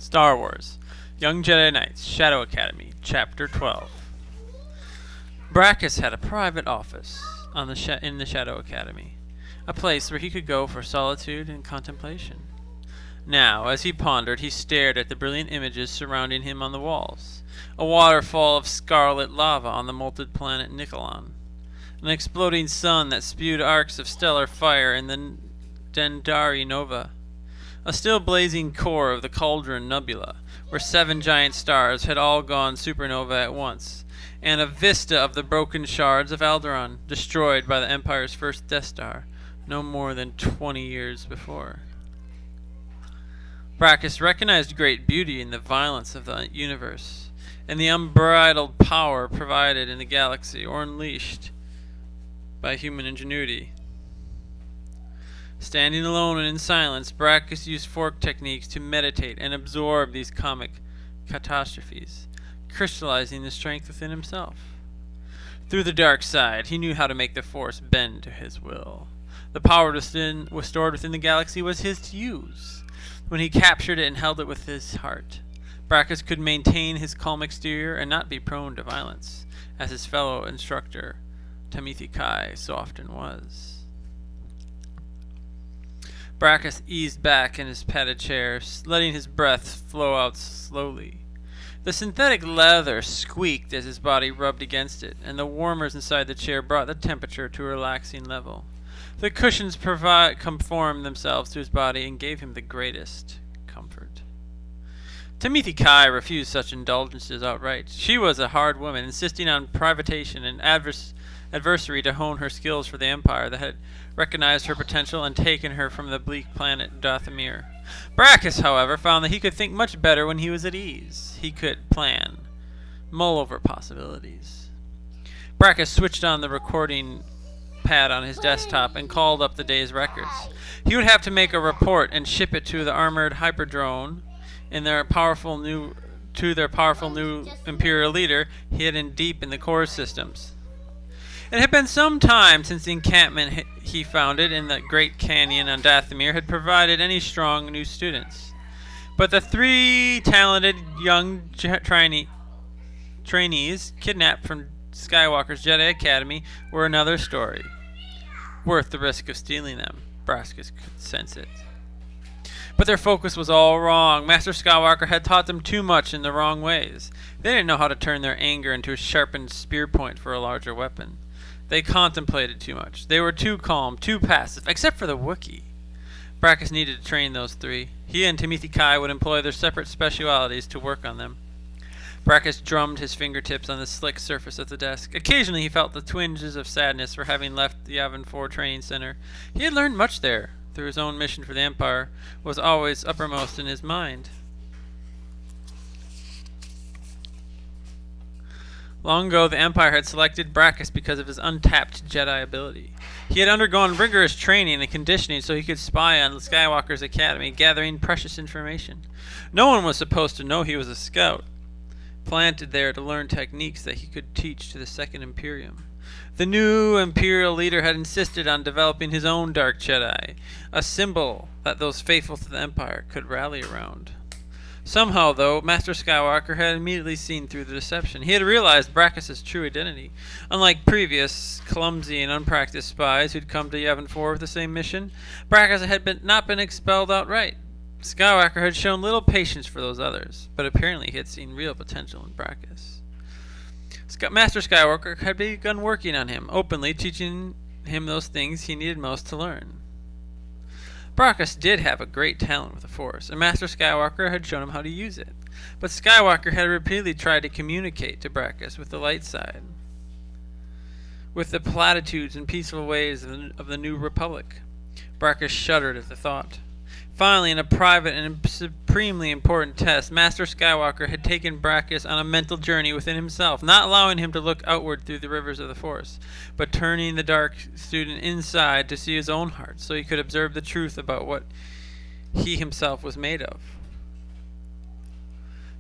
Star Wars Young Jedi Knights Shadow Academy Chapter 12. Brachus had a private office in the Shadow Academy, a place where he could go for solitude and contemplation. Now, as he pondered, he stared at the brilliant images surrounding him on the walls. A waterfall of scarlet lava on the molten planet Nikolon. An exploding sun that spewed arcs of stellar fire in the Dendari Nova. A still blazing core of the Cauldron Nebula, where 7 giant stars had all gone supernova at once, and a vista of the broken shards of Alderaan, destroyed by the Empire's first Death Star, no more than 20 years before. Brachus recognized great beauty in the violence of the universe, and the unbridled power provided in the galaxy or unleashed by human ingenuity. Standing alone and in silence, Brachus used fork techniques to meditate and absorb these cosmic catastrophes, crystallizing the strength within himself. Through the dark side, he knew how to make the Force bend to his will. The power stored within the galaxy was his to use. When he captured it and held it with his heart, Brachus could maintain his calm exterior and not be prone to violence, as his fellow instructor, Tamithi Kai, so often was. Brachus eased back in his padded chair, letting his breath flow out slowly. The synthetic leather squeaked as his body rubbed against it, and the warmers inside the chair brought the temperature to a relaxing level. The cushions conformed themselves to his body and gave him the greatest comfort. Tamithi Kai refused such indulgences outright. She was a hard woman, insisting on privation and adversary to hone her skills for the Empire that had recognized her potential and taken her from the bleak planet Dathomir. Brachus, however, found that he could think much better when he was at ease. He could plan, mull over possibilities. Brachus switched on the recording pad on his desktop and called up the day's records. He would have to make a report and ship it to the armored hyperdrone in their powerful new Imperial leader hidden deep in the core systems. It had been some time since the encampment he founded in the Great Canyon on Dathomir had provided any strong new students. But the 3 talented young trainees kidnapped from Skywalker's Jedi Academy were another story. Worth the risk of stealing them. Brachus could sense it. But their focus was all wrong. Master Skywalker had taught them too much in the wrong ways. They didn't know how to turn their anger into a sharpened spear point for a larger weapon. They contemplated too much. They were too calm, too passive, except for the Wookiee. Brachus needed to train those 3. He and Tamithi Kai would employ their separate specialities to work on them. Brachus drummed his fingertips on the slick surface of the desk. Occasionally he felt the twinges of sadness for having left the Yavin 4 training center. He had learned much there, though his own mission for the Empire was always uppermost in his mind. Long ago, the Empire had selected Brachus because of his untapped Jedi ability. He had undergone rigorous training and conditioning so he could spy on Skywalker's Academy, gathering precious information. No one was supposed to know he was a scout, planted there to learn techniques that he could teach to the Second Imperium. The new Imperial leader had insisted on developing his own Dark Jedi, a symbol that those faithful to the Empire could rally around. Somehow, though, Master Skywalker had immediately seen through the deception. He had realized Brachus' true identity. Unlike previous clumsy and unpracticed spies who'd come to Yavin 4 with the same mission, Brachus had not been expelled outright. Skywalker had shown little patience for those others, but apparently he had seen real potential in Brachus. Master Skywalker had begun working on him, openly teaching him those things he needed most to learn. Brachus did have a great talent with the Force, and Master Skywalker had shown him how to use it. But Skywalker had repeatedly tried to communicate to Brachus with the light side, with the platitudes and peaceful ways of the New Republic. Brachus shuddered at the thought. Finally, in a private and supremely important test, Master Skywalker had taken Brachus on a mental journey within himself, not allowing him to look outward through the rivers of the Force, but turning the dark student inside to see his own heart, so he could observe the truth about what he himself was made of.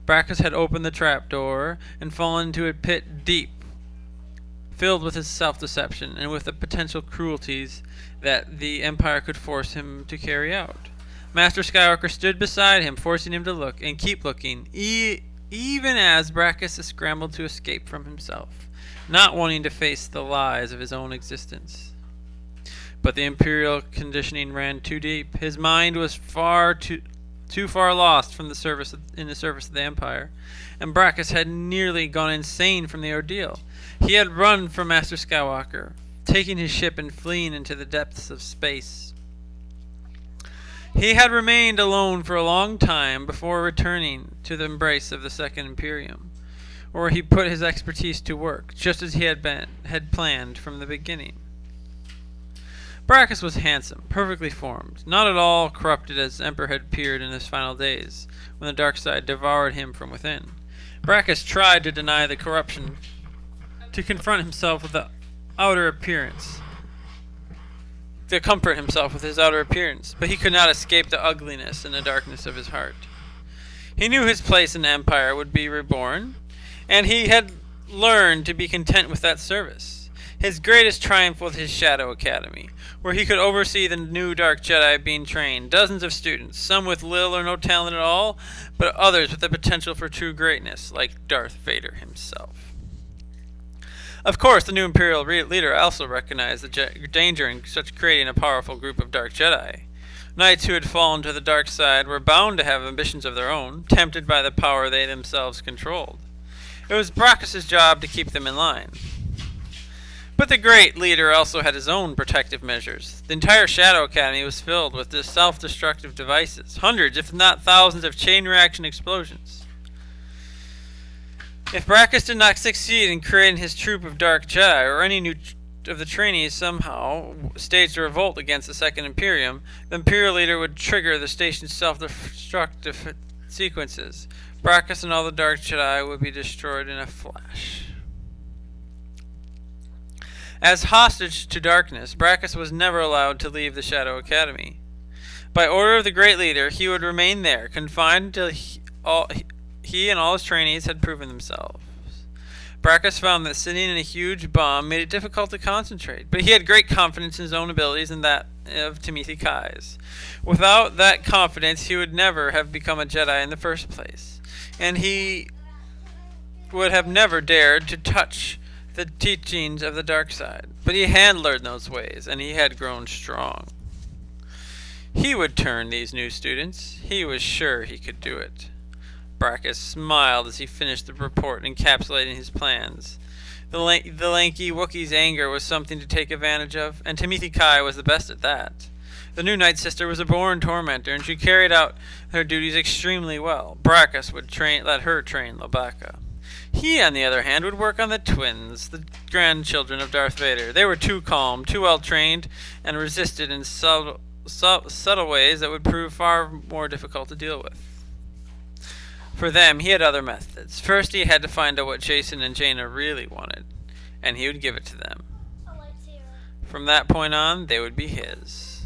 Brachus had opened the trapdoor and fallen into a pit deep, filled with his self-deception and with the potential cruelties that the Empire could force him to carry out. Master Skywalker stood beside him, forcing him to look and keep looking, even as Brachus scrambled to escape from himself, not wanting to face the lies of his own existence. But the Imperial conditioning ran too deep. His mind was too far lost from the service of the Empire, and Brachus had nearly gone insane from the ordeal. He had run from Master Skywalker, taking his ship and fleeing into the depths of space. He had remained alone for a long time before returning to the embrace of the Second Imperium, where he put his expertise to work, just as he had planned from the beginning. Brachus was handsome, perfectly formed, not at all corrupted as Emperor had appeared in his final days, when the dark side devoured him from within. Brachus tried to deny the corruption, to confront himself with the outer appearance, to comfort himself with his outer appearance, but he could not escape the ugliness and the darkness of his heart. He knew his place in the Empire would be reborn, and he had learned to be content with that service. His greatest triumph was his Shadow Academy, where he could oversee the new Dark Jedi being trained, dozens of students, some with little or no talent at all, but others with the potential for true greatness, like Darth Vader himself. Of course, the new Imperial leader also recognized the danger in such creating a powerful group of Dark Jedi. Knights who had fallen to the dark side were bound to have ambitions of their own, tempted by the power they themselves controlled. It was Brachus' job to keep them in line. But the great leader also had his own protective measures. The entire Shadow Academy was filled with self-destructive devices, hundreds, if not thousands, of chain reaction explosions. If Brachus did not succeed in creating his troop of Dark Jedi, or any new of the trainees somehow staged a revolt against the Second Imperium, the Imperial leader would trigger the station's self-destructive sequences. Brachus and all the Dark Jedi would be destroyed in a flash. As hostage to darkness, Brachus was never allowed to leave the Shadow Academy. By order of the great leader, he would remain there, confined until he and all his trainees had proven themselves. Brachus found that sitting in a huge bomb made it difficult to concentrate, but he had great confidence in his own abilities and that of Timothy Kai's. Without that confidence, he would never have become a Jedi in the first place, and he would have never dared to touch the teachings of the dark side. But he had learned those ways, and he had grown strong. He would turn these new students. He was sure he could do it. Brachus smiled as he finished the report, encapsulating his plans. The lanky Wookiee's anger was something to take advantage of, and Timothy Kai was the best at that. The new Night Sister was a born tormentor, and she carried out her duties extremely well. Brachus would let her train Lobaka. He, on the other hand, would work on the twins, the grandchildren of Darth Vader. They were too calm, too well trained, and resisted in subtle ways that would prove far more difficult to deal with. For them, he had other methods. First, he had to find out what Jason and Jaina really wanted, and he would give it to them. From that point on, they would be his.